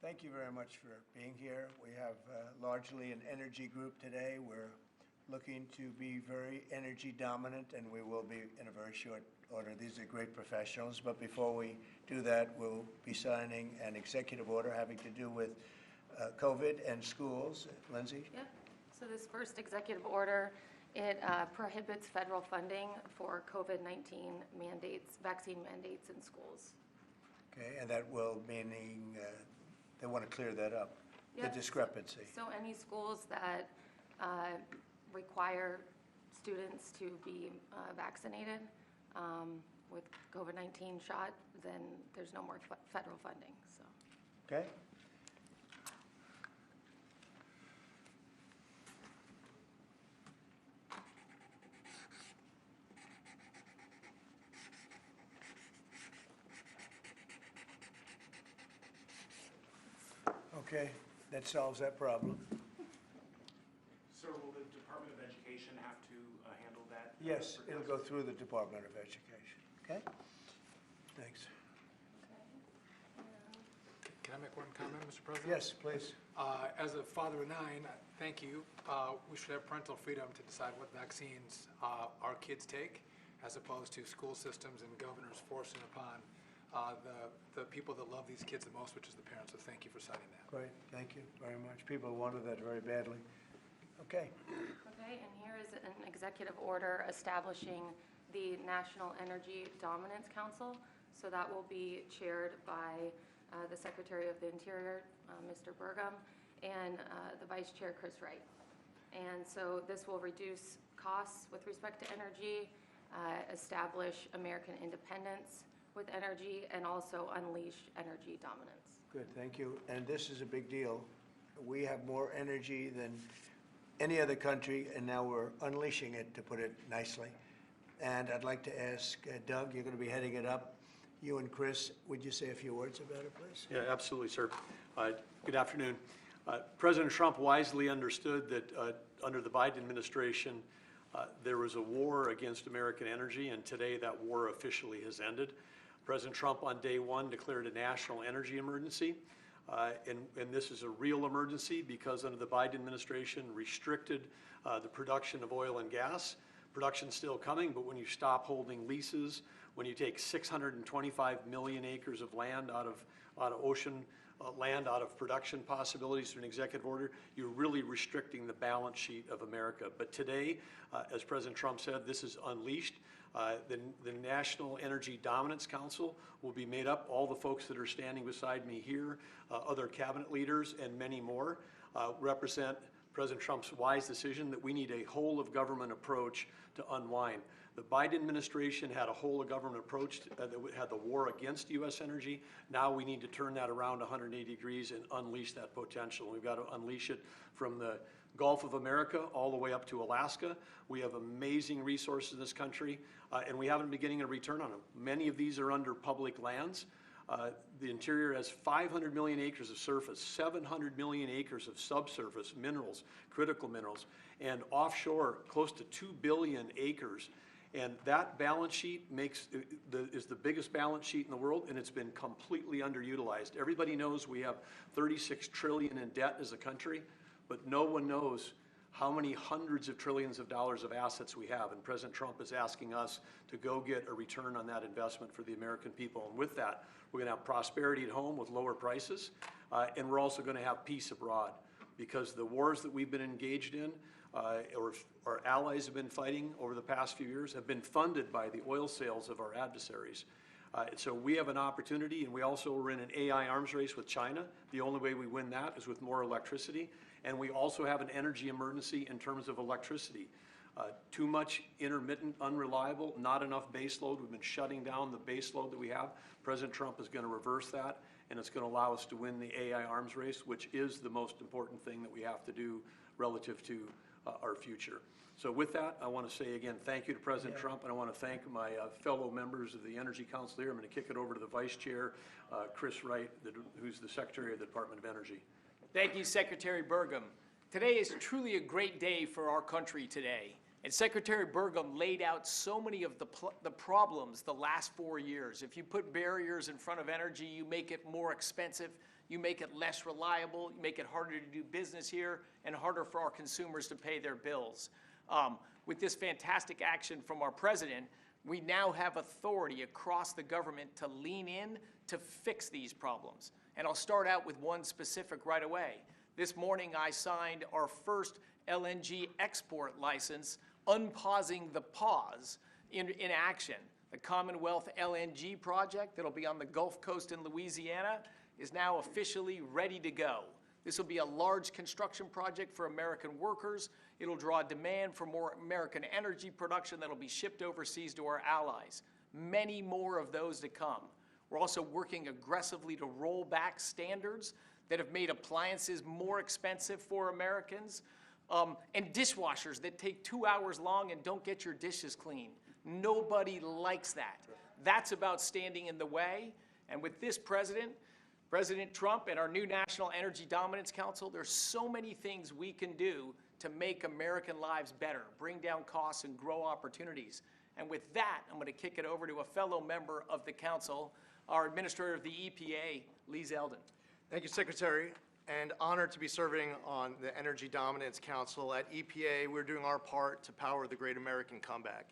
Thank you very much for being here. We have largely an energy group today. We're looking to be very energy dominant, and we will be in a very short order. These are great professionals, but before we do that, we'll be signing an executive order having to do with COVID and schools. Lindsay? Yeah. So this first executive order, it prohibits federal funding for COVID-19 mandates, vaccine mandates in schools. Okay, and that will meaning they want to clear that up, Yep. the discrepancy. So any schools that require students to be vaccinated with COVID-19 shot, then there's no more federal funding. So. Okay. Okay, that solves that problem. Sir, will the Department of Education have to handle that? Yes, it'll go through the Department of Education. Okay? Thanks. Can I make one comment, Mr. President? Yes, please. As a father of 9, thank you. We should have parental freedom to decide what vaccines our kids take, as opposed to school systems and governors forcing upon the people that love these kids the most, which is the parents. So thank you for citing that. Great, thank you very much. People wanted that very badly. Okay. Okay, and here is an executive order establishing the National Energy Dominance Council. So that will be chaired by the Secretary of the Interior, Mr. Burgum, and the Vice Chair, Chris Wright. And so this will reduce costs with respect to energy, establish American independence with energy, and also unleash energy dominance. Good, thank you. And this is a big deal. We have more energy than any other country, and now we're unleashing it, to put it nicely. And I'd like to ask Doug, you're going to be heading it up. You and Chris, would you say a few words about it, please? Yeah, absolutely, sir. Good afternoon. President Trump wisely understood that under the Biden administration, there was a war against American energy, and today that war officially has ended. President Trump on day one declared a national energy emergency, and this is a real emergency because under the Biden administration restricted the production of oil and gas. Production's still coming, but when you stop holding leases, when you take 625 million acres of land out of ocean land, out of production possibilities through an executive order, you're really restricting the balance sheet of America. But today, as President Trump said, this is unleashed. The National Energy Dominance Council will be made up, all the folks that are standing beside me here, other cabinet leaders and many more, represent President Trump's wise decision that we need a whole of government approach to unwind. The Biden administration had a whole of government approach that had the war against U.S. energy. Now we need to turn that around 180 degrees and unleash that potential. We've got to unleash it from the Gulf of America all the way up to Alaska. We have amazing resources in this country, and we haven't been getting a return on them. Many of these are under public lands. The Interior has 500 million acres of surface, 700 million acres of subsurface minerals, critical minerals, and offshore close to 2 billion acres. And that balance sheet is the biggest balance sheet in the world, and it's been completely underutilized. Everybody knows we have 36 trillion in debt as a country, but no one knows how many hundreds of trillions of dollars of assets we have. And President Trump is asking us to go get a return on that investment for the American people. And with that, we're going to have prosperity at home with lower prices, and we're also going to have peace abroad, because the wars that we've been engaged in, or our allies have been fighting over the past few years, have been funded by the oil sales of our adversaries. So we have an opportunity, and we also are in an AI arms race with China. The only way we win that is with more electricity. And we also have an energy emergency in terms of electricity. Too much intermittent, unreliable, not enough base load. We've been shutting down the base load that we have. President Trump is going to reverse that, and it's going to allow us to win the AI arms race, which is the most important thing that we have to do relative to our future. So with that, I want to say again, thank you to President Trump, and I want to thank my fellow members of the Energy Council here. I'm going to kick it over to the Vice Chair, Chris Wright, who's the Secretary of the Department of Energy. Thank you, Secretary Burgum. Today is truly a great day for our country today. And Secretary Burgum laid out so many of the problems the last 4 years. If you put barriers in front of energy, you make it more expensive, you make it less reliable, you make it harder to do business here, and harder for our consumers to pay their bills. With this fantastic action from our president, we now have authority across the government to lean in to fix these problems. And I'll start out with one specific right away. This morning I signed our first LNG export license, unpausing the pause in action. The Commonwealth LNG project that'll be on the Gulf Coast in Louisiana is now officially ready to go. This will be a large construction project for American workers. It'll draw demand for more American energy production that'll be shipped overseas to our allies. Many more of those to come. We're also working aggressively to roll back standards that have made appliances more expensive for Americans, and dishwashers that take 2 hours long and don't get your dishes clean. Nobody likes that. That's about standing in the way. And with this President Trump and our new National Energy Dominance Council, there's so many things we can do to make American lives better, bring down costs and grow opportunities. And with that, I'm going to kick it over to a fellow member of the council, our Administrator of the EPA, Lee Zeldin. Thank you, Secretary, and honored to be serving on the Energy Dominance Council. At EPA, we're doing our part to power the great American comeback.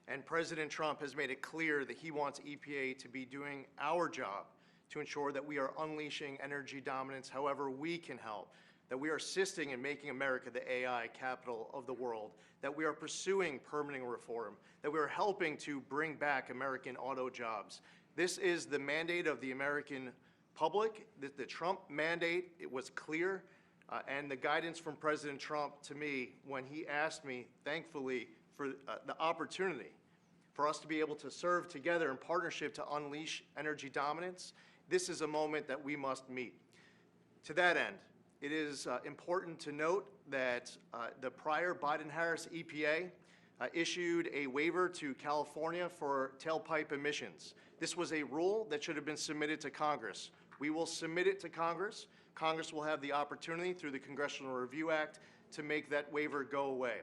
And President Trump has made it clear that he wants EPA to be doing our job to ensure that we are unleashing energy dominance however we can help, that we are assisting in making America the AI capital of the world, that we are pursuing permitting reform, that we are helping to bring back American auto jobs. This is the mandate of the American public. The Trump mandate, it was clear, and the guidance from President Trump to me when he asked me, thankfully, for the opportunity for us to be able to serve together in partnership to unleash energy dominance. This is a moment that we must meet. To that end, it is important to note that the prior Biden-Harris EPA issued a waiver to California for tailpipe emissions. This was a rule that should have been submitted to Congress. We will submit it to Congress. Congress will have the opportunity through the Congressional Review Act to make that waiver go away.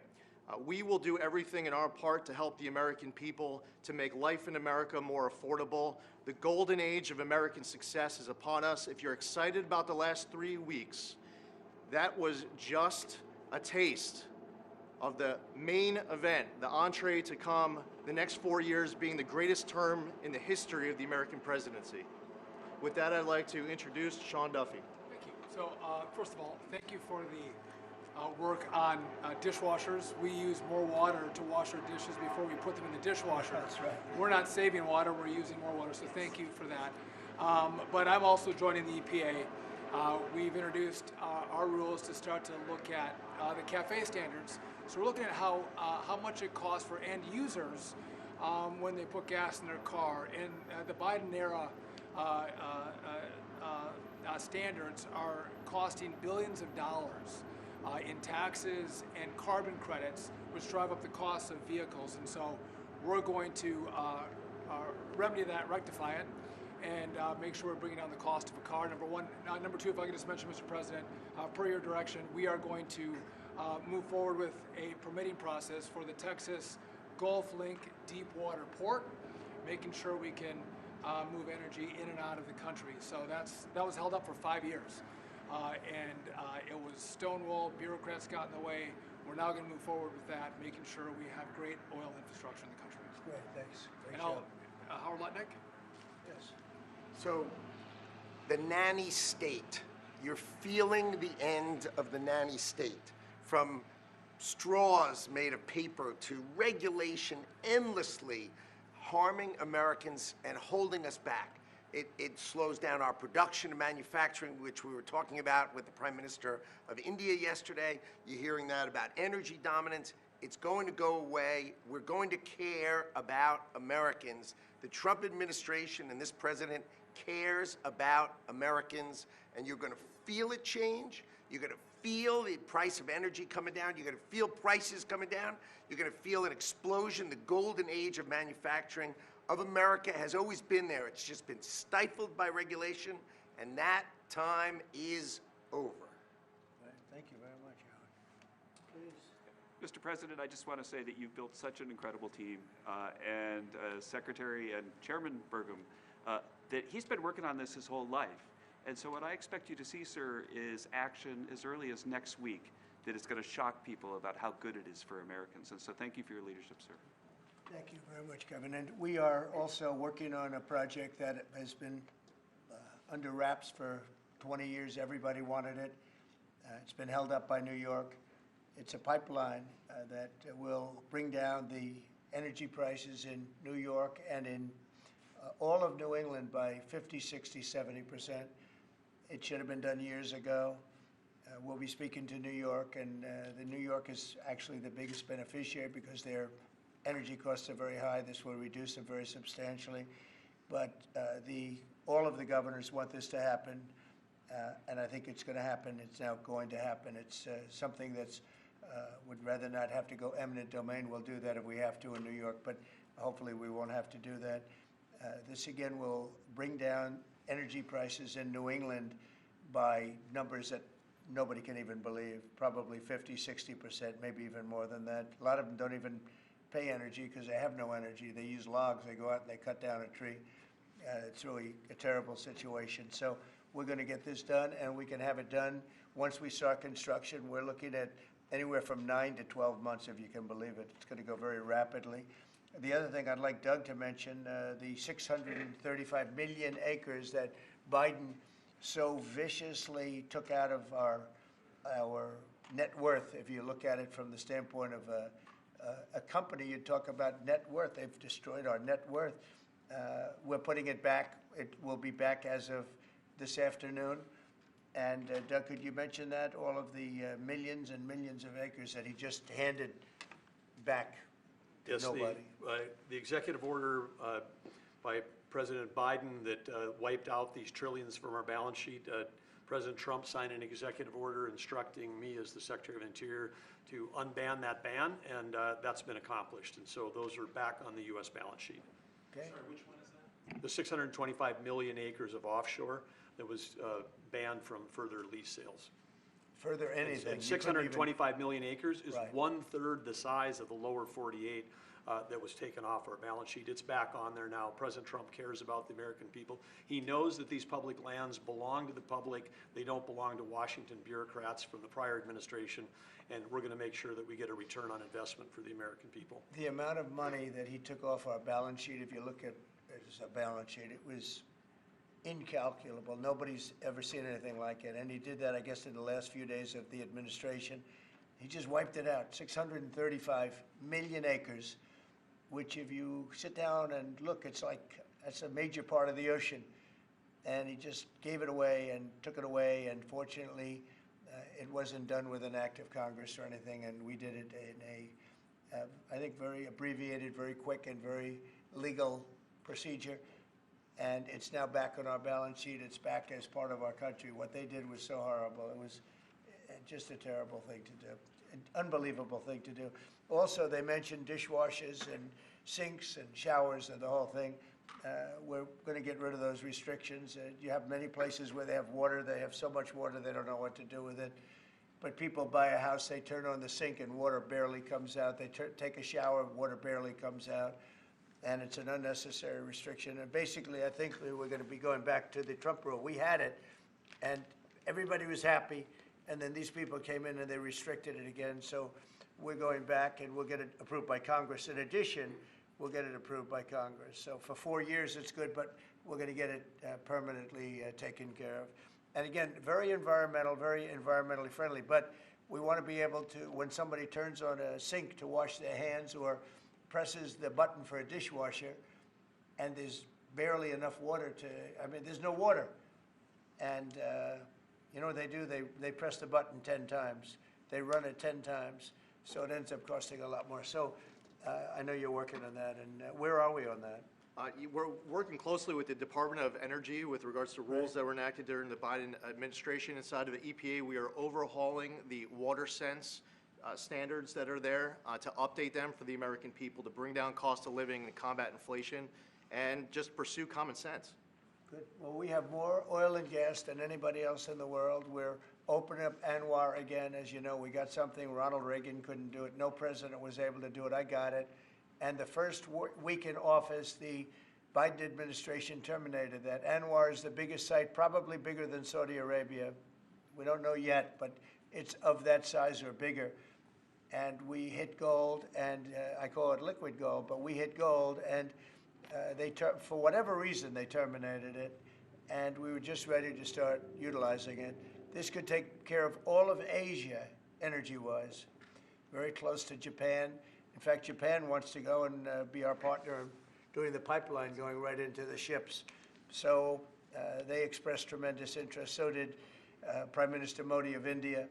We will do everything in our part to help the American people to make life in America more affordable. The golden age of American success is upon us. If you're excited about the last 3 weeks, that was just a taste of the main event, the entree to come, the next 4 years being the greatest term in the history of the American presidency. With that, I'd like to introduce Sean Duffy. Thank you. So, first of all, thank you for the work on dishwashers. We use more water to wash our dishes before we put them in the dishwasher. That's right. We're not saving water, we're using more water, so thank you for that. But I'm also joining the EPA. We've introduced our rules to start to look at the CAFE standards. So we're looking at how much it costs for end users when they put gas in their car. And the Biden era standards are costing billions of dollars in taxes and carbon credits, which drive up the cost of vehicles. And so we're going to remedy that, rectify it, and make sure we're bringing down the cost of a car, number one. Number two, if I could just mention, Mr. President, per your direction, we are going to move forward with a permitting process for the Texas Gulf Link deep water port, making sure we can move energy in and out of the country. So that was held up for 5 years. And it was stonewalled, bureaucrats got in the way. We're now going to move forward with that, making sure we have great oil infrastructure in the country. Great, thanks. Great And job. Howard Lutnick? Yes. So, the nanny state, you're feeling the end of the nanny state, from straws made of paper to regulation endlessly harming Americans and holding us back. It slows down our production and manufacturing, which we were talking about with the Prime Minister of India yesterday. You're hearing that about energy dominance. It's going to go away. We're going to care about Americans. The Trump administration and this president cares about Americans, and you're going to feel it change. You're going to feel the price of energy coming down. You're going to feel prices coming down. You're going to feel an explosion. The golden age of manufacturing of America has always been there. It's just been stifled by regulation, and that time is over. Thank you very much, Howard. Please. Mr. President, I just want to say that you've built such an incredible team, and Secretary and Chairman Burgum, that he's been working on this his whole life. And so what I expect you to see, sir, is action as early as next week that is going to shock people about how good it is for Americans. And so thank you for your leadership, sir. Thank you very much, Kevin. And we are also working on a project that has been under wraps for 20 years. Everybody wanted it. It's been held up by New York. It's a pipeline that will bring down the energy prices in New York and in all of New England by 50, 60, 70%. It should have been done years ago. We'll be speaking to New York, and New York is actually the biggest beneficiary because their energy costs are very high. This will reduce them very substantially. But all of the governors want this to happen, and I think it's going to happen. It's now going to happen. It's something that's would rather not have to go eminent domain. We'll do that if we have to in New York, but hopefully we won't have to do that. This again will bring down energy prices in New England by numbers that nobody can even believe, probably 50, 60%, maybe even more than that. A lot of them don't even pay energy because they have no energy. They use logs. They go out and they cut down a tree. It's really a terrible situation. So we're going to get this done, and we can have it done once we start construction. We're looking at anywhere from 9 to 12 months, if you can believe it. It's going to go very rapidly. The other thing I'd like Doug to mention, the 635 million acres that Biden so viciously took out of our net worth. If you look at it from the standpoint of a company, you talk about net worth. They've destroyed our net worth. We're putting it back. It will be back as of this afternoon. And Doug, could you mention that? All of the millions and millions of acres that he just handed back to Yes, nobody. the executive order by President Biden that wiped out these trillions from our balance sheet. President Trump signed an executive order instructing me as the Secretary of Interior to unban that ban, and that's been accomplished. And so those are back on the U.S. balance sheet. Okay. Sorry, which one is that? The 625 million acres of offshore that was banned from further lease sales. Further anything. And You couldn't even- 625 million acres is Right. 1/3 the size of the lower 48 that was taken off our balance sheet. It's back on there now. President Trump cares about the American people. He knows that these public lands belong to the public. They don't belong to Washington bureaucrats from the prior administration, and we're going to make sure that we get a return on investment for the American people. The amount of money that he took off our balance sheet, if you look at it as a balance sheet, it was incalculable. Nobody's ever seen anything like it. And he did that, I guess, in the last few days of the administration. He just wiped it out. 635 million acres, which if you sit down and look, it's like, that's a major part of the ocean. And he just gave it away and took it away. And fortunately, it wasn't done with an act of Congress or anything. And we did it in a, I think, very abbreviated, very quick, and very legal procedure. And it's now back on our balance sheet. It's back as part of our country. What they did was so horrible. It was just a terrible thing to do, an unbelievable thing to do. Also, they mentioned dishwashers and sinks and showers and the whole thing. We're going to get rid of those restrictions. You have many places where they have water. They have so much water they don't know what to do with it. But people buy a house, they turn on the sink and water barely comes out. They take a shower, water barely comes out. And it's an unnecessary restriction. And basically, I think we're going to be going back to the Trump rule. We had it, and everybody was happy, and then these people came in and they restricted it again. So we're going back, and we'll get it approved by Congress. In addition, we'll get it approved by Congress. So for 4 years, it's good, but we're going to get it permanently taken care of. And again, very environmentally friendly. But we want to be able to, when somebody turns on a sink to wash their hands or presses the button for a dishwasher, and there's barely enough water to, I mean, there's no water. And you know what they do? They press the button 10 times. They run it 10 times. So it ends up costing a lot more. So I know you're working on that. And where are we on that? We're working closely with the Department of Energy with regards to rules that were enacted during the Biden administration. Inside of the EPA, we are overhauling the water sense standards that are there to update them for the American people, to bring down cost of living and combat inflation, and just pursue common sense. Good. Well, we have more oil and gas than anybody else in the world. We're opening up ANWR again. As you know, we got something Ronald Reagan couldn't do it. No president was able to do it. I got it. And the first week in office, the Biden administration terminated that. ANWR is the biggest site, probably bigger than Saudi Arabia. We don't know yet, but it's of that size or bigger. And we hit gold, and I call it liquid gold, but we hit gold, and for whatever reason, they terminated it, and we were just ready to start utilizing it. This could take care of all of Asia, energy-wise, very close to Japan. In fact, Japan wants to go and be our partner in doing the pipeline going right into the ships. So they expressed tremendous interest. So did Prime Minister Modi of India.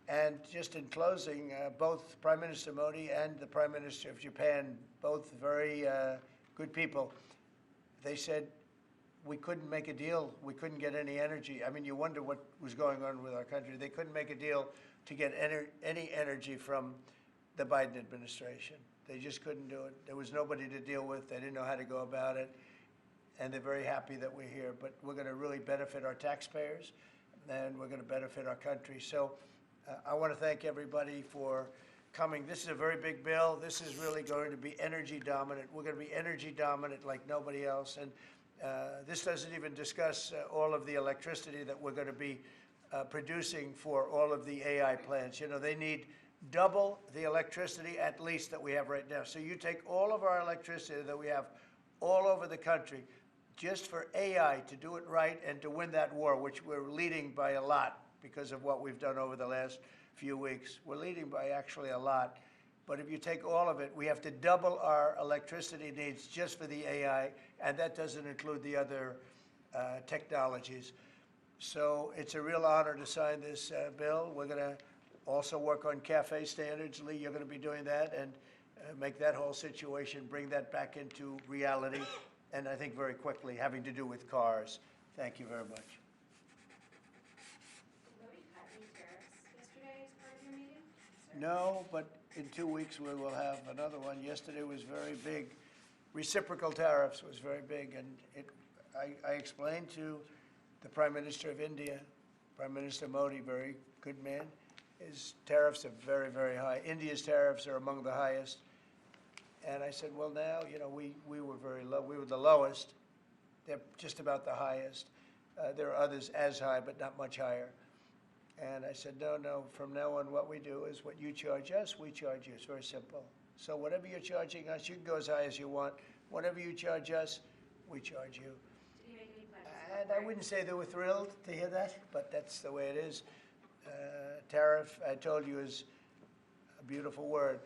And just in closing, both Prime Minister Modi and the Prime Minister of Japan, both very good people, they said we couldn't make a deal. We couldn't get any energy. I mean, you wonder what was going on with our country. They couldn't make a deal to get any energy from the Biden administration. They just couldn't do it. There was nobody to deal with. They didn't know how to go about it. And they're very happy that we're here. But we're going to really benefit our taxpayers, and we're going to benefit our country. So I want to thank everybody for coming. This is a very big bill. This is really going to be energy dominant. We're going to be energy dominant like nobody else. And this doesn't even discuss all of the electricity that we're going to be producing for all of the AI plants. You know, they need double the electricity at least that we have right now. So you take all of our electricity that we have all over the country just for AI to do it right and to win that war, which we're leading by a lot because of what we've done over the last few weeks. We're leading by actually a lot. But if you take all of it, we have to double our electricity needs just for the AI, and that doesn't include the other technologies. So it's a real honor to sign this bill. We're going to also work on CAFE standards. Lee, you're going to be doing that and make that whole situation, bring that back into reality, and I think very quickly, having to do with cars. Thank you very much. No, but in 2 weeks we will have another one. Yesterday was very big. Reciprocal tariffs was very big, and I explained to the Prime Minister of India, Prime Minister Modi, very good man, his tariffs are very, very high. India's tariffs are among the highest. And I said, well, now, you know, we were very low. We were the lowest. They're just about the highest. There are others as high, but not much higher. And I said, no, from now on what we do is what you charge us, we charge you. It's very simple. So whatever you're charging us, you can go as high as you want. Whatever you charge us, we charge you. Did he make any pledges? And I wouldn't say they were thrilled to hear that, but that's the way it is. Tariff, I told you, is a beautiful word.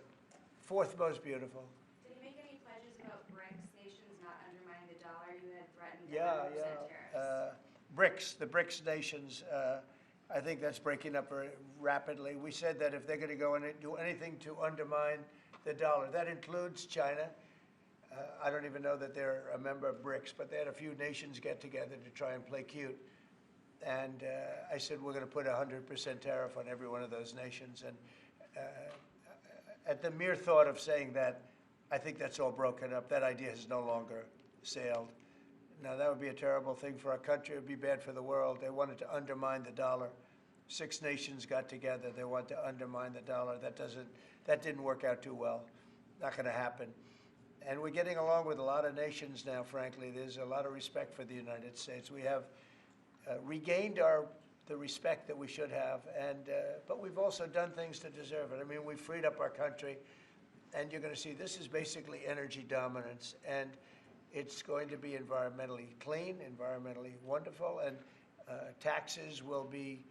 Fourth most beautiful. Did he make any pledges about BRICS nations not undermining the dollar? You had threatened Yeah. 100% tariffs. BRICS, the BRICS nations, I think that's breaking up very rapidly. We said that if they're going to go and do anything to undermine the dollar, that includes China. I don't even know that they're a member of BRICS, but they had a few nations get together to try and play cute. And I said, we're going to put a 100% tariff on every one of those nations. And at the mere thought of saying that, I think that's all broken up. That idea has no longer sailed. Now, that would be a terrible thing for our country. It would be bad for the world. They wanted to undermine the dollar. 6 nations got together. They want to undermine the dollar. That didn't work out too well. Not going to happen. And we're getting along with a lot of nations now, frankly. There's a lot of respect for the United States. We have regained the respect that we should have, but we've also done things to deserve it. I mean, we've freed up our country, and you're going to see this is basically energy dominance, and it's going to be environmentally clean, environmentally wonderful, and taxes will be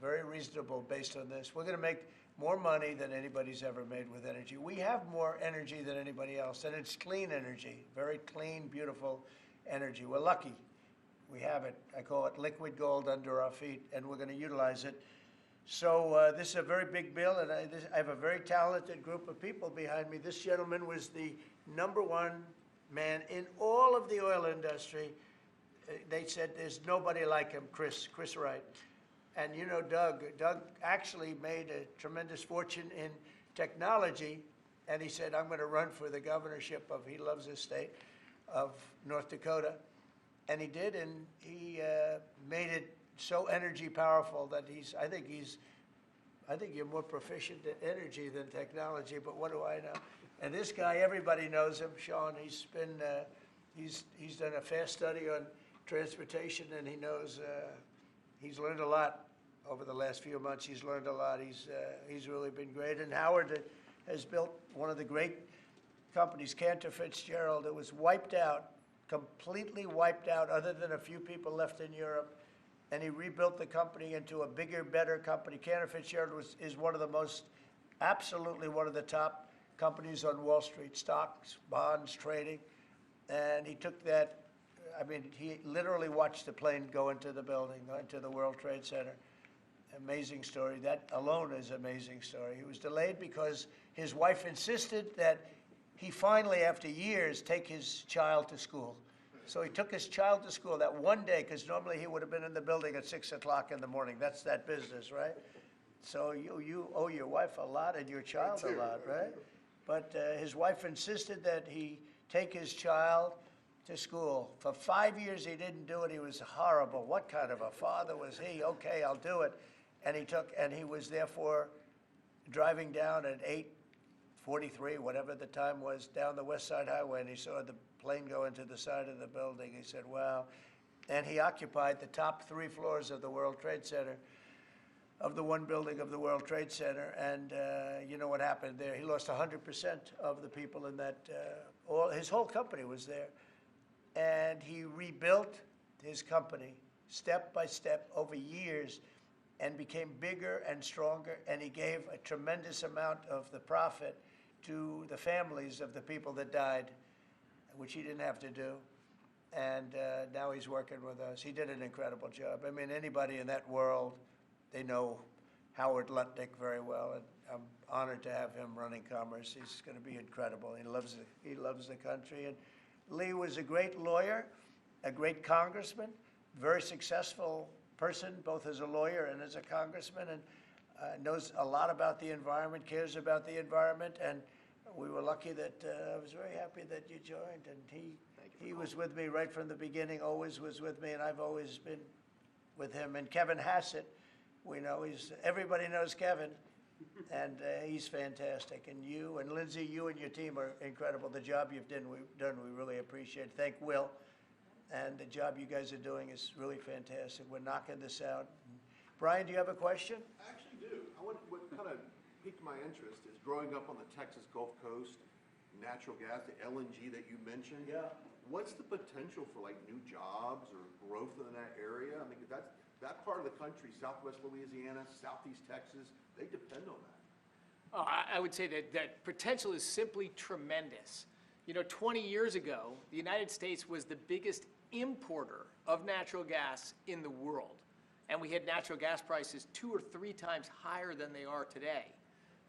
very reasonable based on this. We're going to make more money than anybody's ever made with energy. We have more energy than anybody else, and it's clean energy, very clean, beautiful energy. We're lucky. We have it. I call it liquid gold under our feet, and we're going to utilize it. So this is a very big bill, and I have a very talented group of people behind me. This gentleman was the #1 man in all of the oil industry. They said there's nobody like him, Chris Wright. And you know Doug actually made a tremendous fortune in technology, and he said, I'm going to run for the governorship of, he loves his state, of North Dakota. And he did, and he made it so energy powerful that I think you're more proficient at energy than technology, but what do I know? And this guy, everybody knows him, Sean. He's done a fast study on transportation, and he knows, he's learned a lot over the last few months. He's learned a lot. He's really been great. And Howard has built one of the great companies, Cantor Fitzgerald. It was wiped out, completely wiped out, other than a few people left in Europe. And he rebuilt the company into a bigger, better company. Cantor Fitzgerald is one of the most, absolutely one of the top companies on Wall Street, stocks, bonds, trading. And he took that, I mean, he literally watched the plane go into the building, into the World Trade Center. Amazing story. That alone is an amazing story. He was delayed because his wife insisted that he finally, after years, take his child to school. So he took his child to school that one day, because normally he would have been in the building at 6 o'clock in the morning. That's that business, right? So you owe your wife a lot and your child a lot, right? But his wife insisted that he take his child to school. For 5 years he didn't do it. He was horrible. What kind of a father was he? Okay, I'll do it. And he was therefore driving down at 8:43, whatever the time was, down the West Side Highway, and he saw the plane go into the side of the building. He said, wow. And he occupied the top 3 floors of the World Trade Center, of the one building of the World Trade Center. And you know what happened there? He lost 100% of the people in that, his whole company was there. And he rebuilt his company step by step over years and became bigger and stronger. And he gave a tremendous amount of the profit to the families of the people that died, which he didn't have to do. And now he's working with us. He did an incredible job. I mean, anybody in that world, they know Howard Lutnick very well, and I'm honored to have him running commerce. He's going to be incredible. He loves the country. And Lee was a great lawyer, a great congressman, very successful person, both as a lawyer and as a congressman, and knows a lot about the environment, cares about the environment. And we were lucky that I was very happy that you joined. And he was with me right from the beginning, always was with me, and I've always been with him. And Kevin Hassett, we know everybody knows Kevin, and he's fantastic. And you and Lindsay, you and your team are incredible. The job you've done, we really appreciate it. Thank Will. And the job you guys are doing is really fantastic. We're knocking this out. Brian, do you have a question? I actually do. What kind of piqued my interest is growing up on the Texas Gulf Coast, natural gas, the LNG that you mentioned. Yeah. What's the potential for like new jobs or growth in that area? I mean, that part of the country, Southwest Louisiana, Southeast Texas, they depend on that. I would say that potential is simply tremendous. You know, 20 years ago, the United States was the biggest importer of natural gas in the world. And we had natural gas prices 2 or 3 times higher than they are today.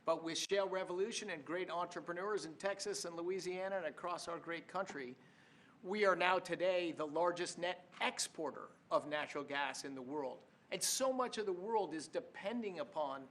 But with shale revolution and great entrepreneurs in Texas and Louisiana and across our great country, we are now today the largest net exporter of natural gas in the world. And so much of the world is depending upon,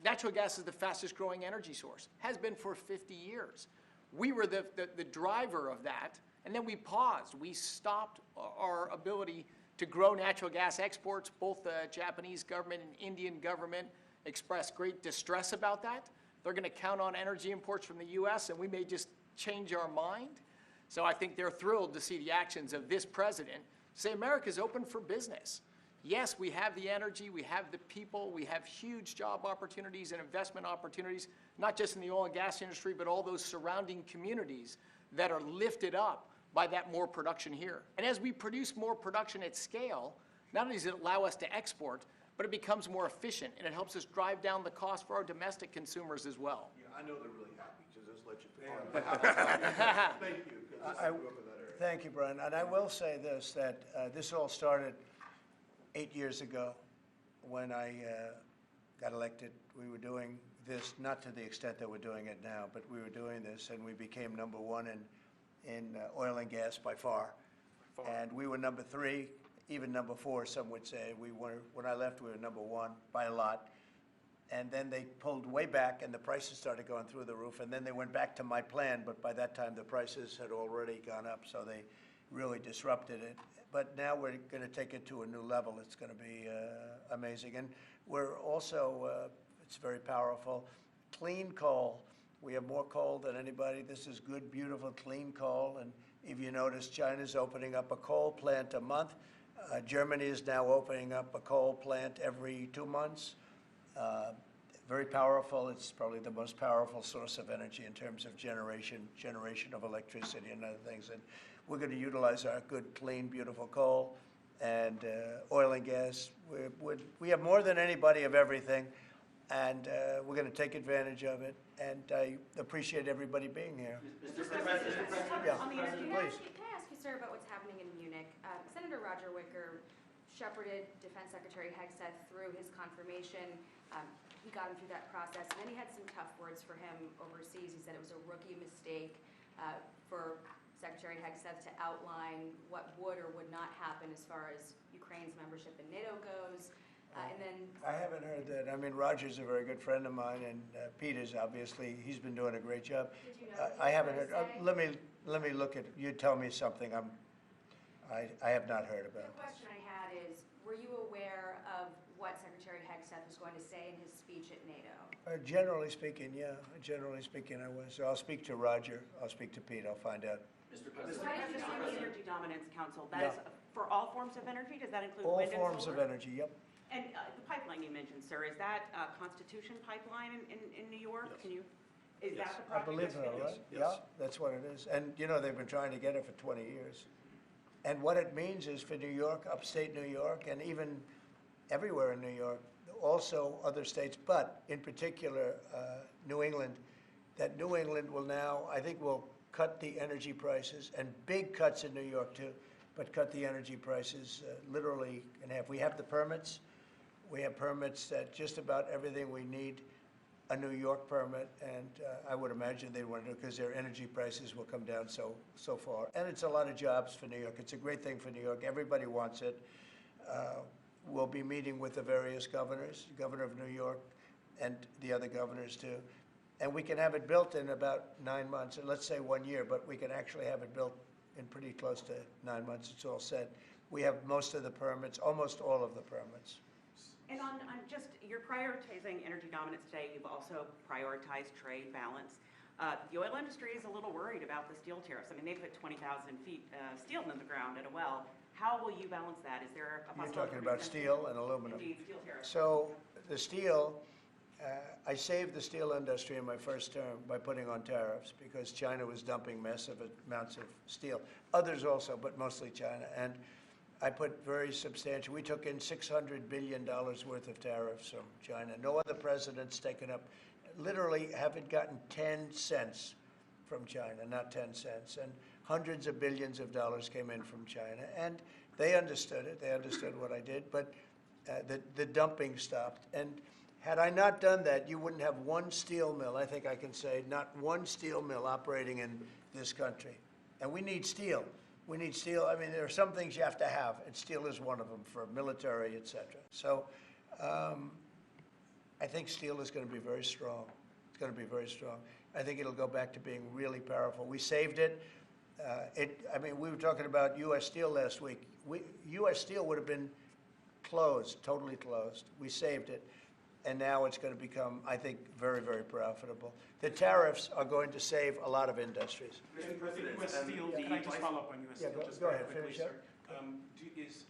natural gas is the fastest growing energy source, has been for 50 years. We were the driver of that, and then we paused. We stopped our ability to grow natural gas exports. Both the Japanese government and Indian government expressed great distress about that. They're going to count on energy imports from the U.S., and we may just change our mind. So I think they're thrilled to see the actions of this president say America's open for business. Yes, we have the energy, we have the people, we have huge job opportunities and investment opportunities, not just in the oil and gas industry, but all those surrounding communities that are lifted up by that more production here. And as we produce more production at scale, not only does it allow us to export, but it becomes more efficient, and it helps us drive down the cost for our domestic consumers as well. Yeah, I know they're really happy, so just let you Thank you, because I grew up in that area. Thank you, Brian. And I will say this, that this all started 8 years ago when I got elected. We were doing this, not to the extent that we're doing it now, but we were doing this, and we became number 1 in oil and gas by far. And we were number 3, even number 4, some would say. When I left, we were number 1 by a lot. And then they pulled way back, and the prices started going through the roof. And then they went back to my plan, but by that time the prices had already gone up, so they really disrupted it. but now we're going to take it to a new level. It's going to be amazing. And we're also, it's very powerful, clean coal. We have more coal than anybody. This is good, beautiful, clean coal. And if you notice, China's opening up a coal plant a month. Germany is now opening up a coal plant every 2 months. Very powerful. It's probably the most powerful source of energy in terms of generation of electricity and other things. And we're going to utilize our good, clean, beautiful coal and oil and gas. We have more than anybody of everything, and we're going to take advantage of it. And I appreciate everybody being here. Yeah, On the energy, please. can I ask you, sir, about what's happening in Munich? Senator Roger Wicker shepherded Defense Secretary Hegseth through his confirmation. He got him through that process, and then he had some tough words for him overseas. He said it was a rookie mistake for Secretary Hegseth to outline what would or would not happen as far as Ukraine's membership in NATO goes. And then I haven't heard that. I mean, Roger's a very good friend of mine, and Peter's obviously, he's been doing a great job. Did you know what I he haven't was heard. gonna Let me look at. You tell me something. I have not heard about The this. question I had is, were you aware of what Secretary Hegseth was going to say in his speech at NATO? Generally speaking, yeah. Generally speaking, I was. So I'll speak to Roger. I'll speak to Pete. I'll find out. Mr. Why President, did you Mr. not President. hear? Energy Dominance Council, that Yeah. is for all forms of energy? Does that include All wind and solar? forms of energy. Yep. And the pipeline you mentioned, sir, is that Constitution Pipeline in New York? Yes. Can you, is Yes. that the I project? believe that's so, finished? right? Yes. Yeah, that's what it is. And, you know, they've been trying to get it for 20 years. And what it means is for New York, upstate New York, and even everywhere in New York, also other states, but in particular New England, that New England will now, I think, will cut the energy prices, and big cuts in New York too, but cut the energy prices literally in half. We have the permits. We have permits that just about everything we need a New York permit, and I would imagine they want to do because their energy prices will come down so far. And it's a lot of jobs for New York. It's a great thing for New York. Everybody wants it. We'll be meeting with the various governors, Governor of New York, and the other governors too. And we can have it built in about 9 months, and let's say 1 year, but we can actually have it built in pretty close to 9 months. It's all set. We have most of the permits, almost all of the permits. And on just, you're prioritizing energy dominance today. You've also prioritized trade balance. The oil industry is a little worried about the steel tariffs. I mean, they put 20,000 feet steel in the ground at a well. How will you balance that? Is there a possibility? You're talking about steel and aluminum. Indeed, steel tariffs. So the steel, I saved the steel industry in my first term by putting on tariffs because China was dumping massive amounts of steel. Others also, but mostly China. And I put very substantial, we took in $600 billion worth of tariffs from China. No other president's taken up, literally haven't gotten 10 cents from China, not 10 cents. And hundreds of billions of dollars came in from China. And they understood it. They understood what I did. But the dumping stopped. And had I not done that, you wouldn't have one steel mill, I think I can say, not one steel mill operating in this country. And we need steel. We need steel. I mean, there are some things you have to have, and steel is one of them for military, et cetera. So I think steel is going to be very strong. It's going to be very strong. I think it'll go back to being really powerful. We saved it. I mean, we were talking about U.S. Steel last week. U.S. Steel would have been closed, totally closed. We saved it. And now it's going to become, I think, very, very profitable. The tariffs are going to save a lot of industries. Mr. President, U.S. Steel, can I just follow up on U.S. Yeah, Steel just go very ahead, quickly, finish sir? up.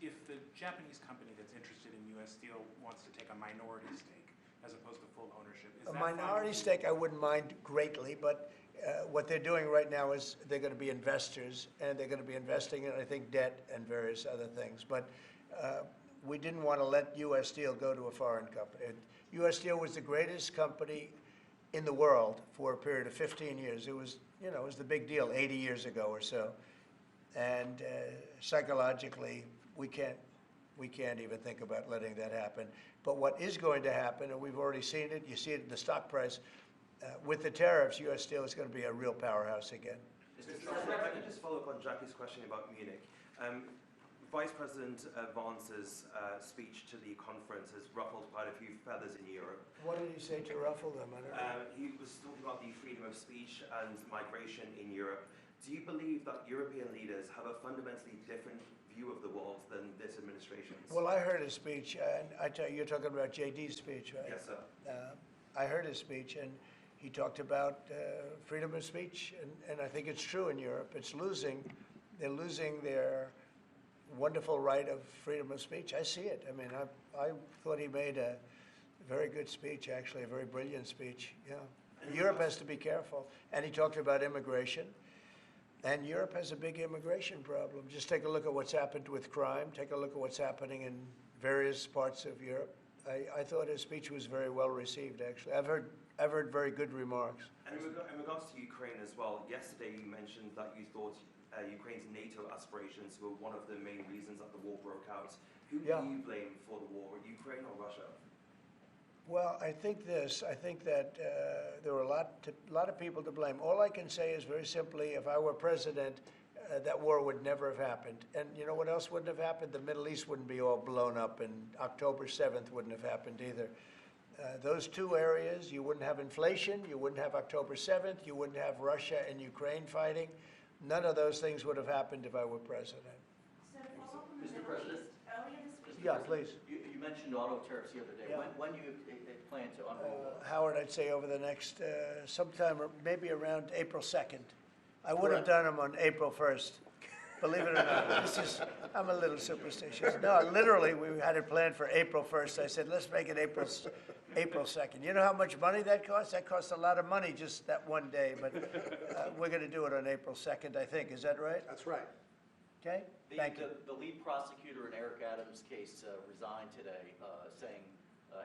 If the Japanese company that's interested in U.S. Steel wants to take a minority stake as opposed to full ownership, is A that fine minority with you? stake I wouldn't mind greatly, but what they're doing right now is they're going to be investors, and they're going to be investing in, I think, debt and various other things. But we didn't want to let U.S. Steel go to a foreign company. U.S. Steel was the greatest company in the world for a period of 15 years. It was, you know, it was the big deal 80 years ago or so. And psychologically, we can't even think about letting that happen. But what is going to happen, and we've already seen it, you see it in the stock price, with the tariffs, U.S. Steel is going to be a real powerhouse again. Mr. President, if I could just follow up on Jackie's question about Munich. Vice President Vance's speech to the conference has ruffled quite a few feathers in Europe. What did he say to ruffle them? I don't know. He was talking about the freedom of speech and migration in Europe. Do you believe that European leaders have a fundamentally different view of the world than this administration's? Well, I heard his speech, and I tell you, you're talking about JD's speech, right? Yes, sir. I heard his speech, and he talked about freedom of speech, and I think it's true in Europe. It's losing. They're losing their wonderful right of freedom of speech. I see it. I mean, I thought he made a very good speech, actually, a very brilliant speech. Yeah. Europe has to be careful. And he talked about immigration. And Europe has a big immigration problem. Just take a look at what's happened with crime. Take a look at what's happening in various parts of Europe. I thought his speech was very well received, actually. I've heard very good remarks. And in regards to Ukraine as well, yesterday you mentioned that you thought Ukraine's NATO aspirations were one of the main reasons that the war broke out. Who do you blame for the war, Ukraine or Russia? Well, I think that there were a lot of people to blame. All I can say is very simply, if I were president, that war would never have happened. And you know what else wouldn't have happened? The Middle East wouldn't be all blown up, and October 7th wouldn't have happened either. Those two areas, you wouldn't have inflation, you wouldn't have October 7th, you wouldn't have Russia and Ukraine fighting. None of those things would have happened if I were president. So to follow up on the Mr. Middle President? East, earlier this week. Yeah, please. You mentioned auto tariffs the other day. Yeah. When do you plan to unroll? Howard, I'd say over the next, sometime, or maybe around April 2nd. I would have done them on April 1st. Believe it or not, I'm a little superstitious. No, literally, we had it planned for April 1st. I said, let's make it April 2nd. You know how much money that costs? That costs a lot of money just that one day, but we're going to do it on April 2nd, I think. Is that right? That's right. Okay? Thank you. The lead prosecutor in Eric Adams' case resigned today, saying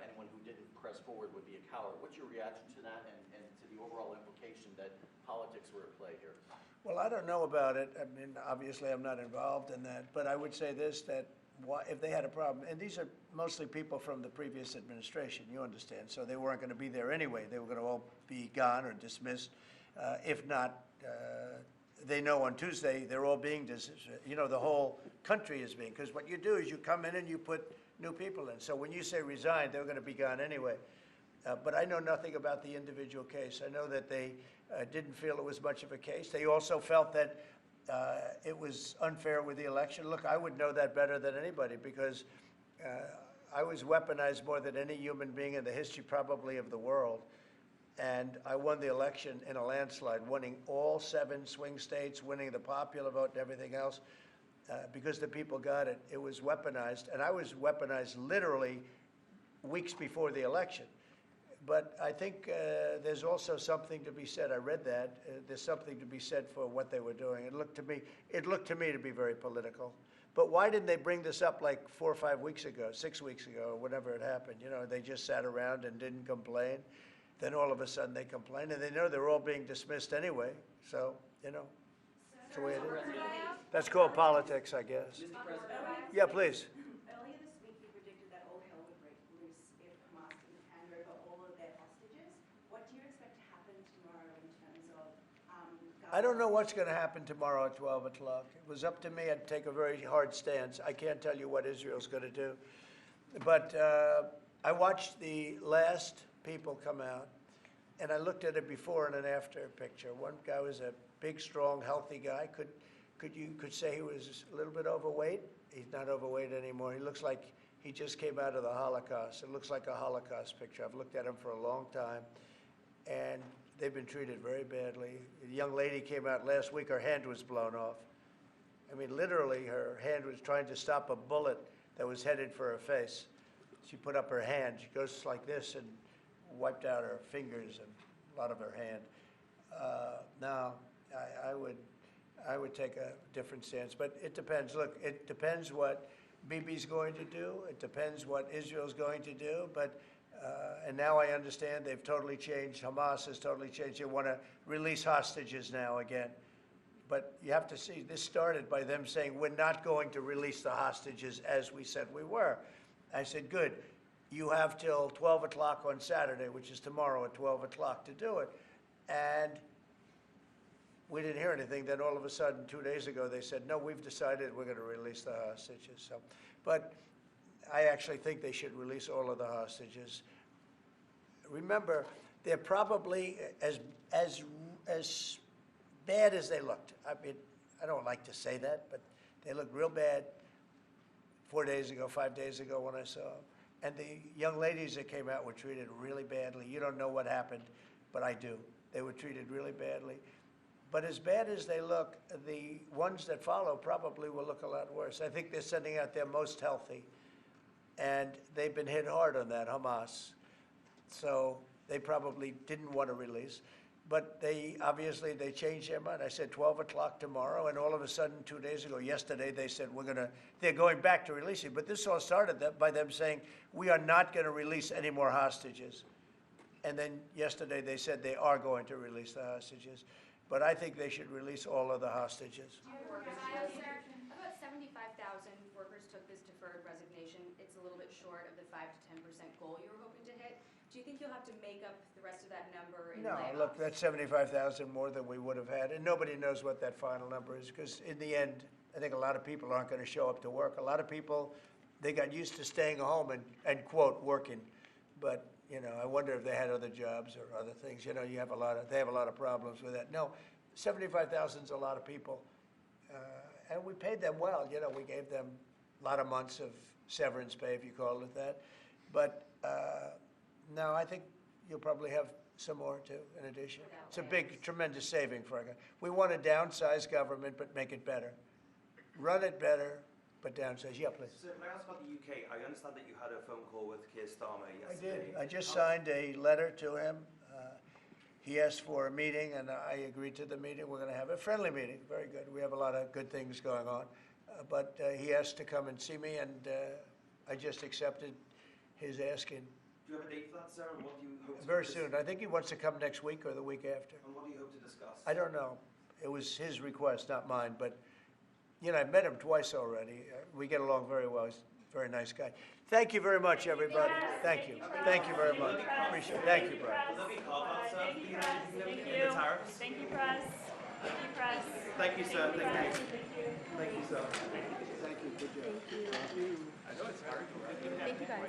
anyone who didn't press forward would be a coward. What's your reaction to that and to the overall implication that politics were at play here? Well, I don't know about it. I mean, obviously, I'm not involved in that. But I would say this, that if they had a problem, and these are mostly people from the previous administration, you understand, so they weren't going to be there anyway. They were going to all be gone or dismissed. If not, they know on Tuesday they're all being dismissed. You know, the whole country is being, because what you do is you come in and you put new people in. So when you say resign, they're going to be gone anyway. But I know nothing about the individual case. I know that they didn't feel it was much of a case. They also felt that it was unfair with the election. Look, I would know that better than anybody because I was weaponized more than any human being in the history probably of the world. And I won the election in a landslide, winning all 7 swing states, winning the popular vote and everything else because the people got it. It was weaponized, and I was weaponized literally weeks before the election. But I think there's also something to be said. I read that. There's something to be said for what they were doing. It looked to me to be very political. But why didn't they bring this up like 4 or 5 weeks ago, 6 weeks ago, or whenever it happened? You know, they just sat around and didn't complain. Then all of a sudden they complain, and they know they're all being dismissed anyway. So, you know, that's the way it is. That's called politics, I guess. Mr. President? Yeah, please. Earlier this week, you predicted that all hell would break loose if Hamas didn't hand over all of their hostages. What do you expect to happen tomorrow in terms of I don't know what's going to happen tomorrow at 12 o'clock. It was up to me. I'd take a very hard stance. I can't tell you what Israel's going to do. But I watched the last people come out, and I looked at a before and an after picture. One guy was a big, strong, healthy guy. You could say he was a little bit overweight. He's not overweight anymore. He looks like he just came out of the Holocaust. It looks like a Holocaust picture. I've looked at him for a long time, and they've been treated very badly. The young lady came out last week. Her hand was blown off. I mean, literally, her hand was trying to stop a bullet that was headed for her face. She put up her hand. She goes like this and wiped out her fingers and a lot of her hand. Now, I would take a different stance, but it depends. Look, it depends what Bibi's going to do. It depends what Israel's going to do. But and now I understand they've totally changed. Hamas has totally changed. They want to release hostages now again. But you have to see, this started by them saying, we're not going to release the hostages as we said we were. I said, good. You have till 12 o'clock on Saturday, which is tomorrow at 12 o'clock to do it. And we didn't hear anything. Then all of a sudden, 2 days ago, they said, no, we've decided we're going to release the hostages. So, but I actually think they should release all of the hostages. Remember, they're probably as bad as they looked. I mean, I don't like to say that, but they looked real bad 4 days ago, 5 days ago when I saw them. And the young ladies that came out were treated really badly. You don't know what happened, but I do. They were treated really badly. But as bad as they look, the ones that follow probably will look a lot worse. I think they're sending out their most healthy. And they've been hit hard on that, Hamas. So they probably didn't want to release. But obviously they changed their mind. I said 12 o'clock tomorrow, and all of a sudden 2 days ago, yesterday, they said they're going back to releasing. But this all started by them saying, we are not going to release any more hostages. And then yesterday they said they are going to release the hostages. But I think they should release all of the hostages. About 75,000 workers took this deferred resignation. It's a little bit short of the 5 to 10% goal you were hoping to hit. Do you think you'll have to make up the rest of that number in layoffs? No, look, that's 75,000 more than we would have had, and nobody knows what that final number is, because in the end, I think a lot of people aren't going to show up to work. A lot of people, they got used to staying home and quote, working. But, you know, I wonder if they had other jobs or other things. You know, they have a lot of problems with that. No, 75,000 is a lot of people. And we paid them well. You know, we gave them a lot of months of severance pay, if you call it that. But no, I think you'll probably have some more too, in addition. It's a big, tremendous saving for our government. We want to downsize government, but make it better. Run it better, but downsize. Yeah, please. So can I ask about the UK? I understand that you had a phone call with Keir Starmer yesterday. I did. I just signed a letter to him. He asked for a meeting, and I agreed to the meeting. We're going to have a friendly meeting. Very good. We have a lot of good things going on. But he asked to come and see me, and I just accepted his asking. Do you have a date for that, sir? And what do you hope to Very soon. I think he wants to come next week or the week after. And what do you hope to discuss? I don't know. It was his request, not mine. But, you know, I've met him twice already. We get along very well. He's a very nice guy. Thank you very much, everybody. Thank you. Thank you very much. Appreciate it. Thank you, Brian. Will there be carve-outs, sir? Thank you, Press. Thank In you. the tariffs? Thank you, Press. Thank you, Press. Thank you, sir. Thank you. Thank you, sir. Thank you. Good job. I know it's hard. Thank you, guys.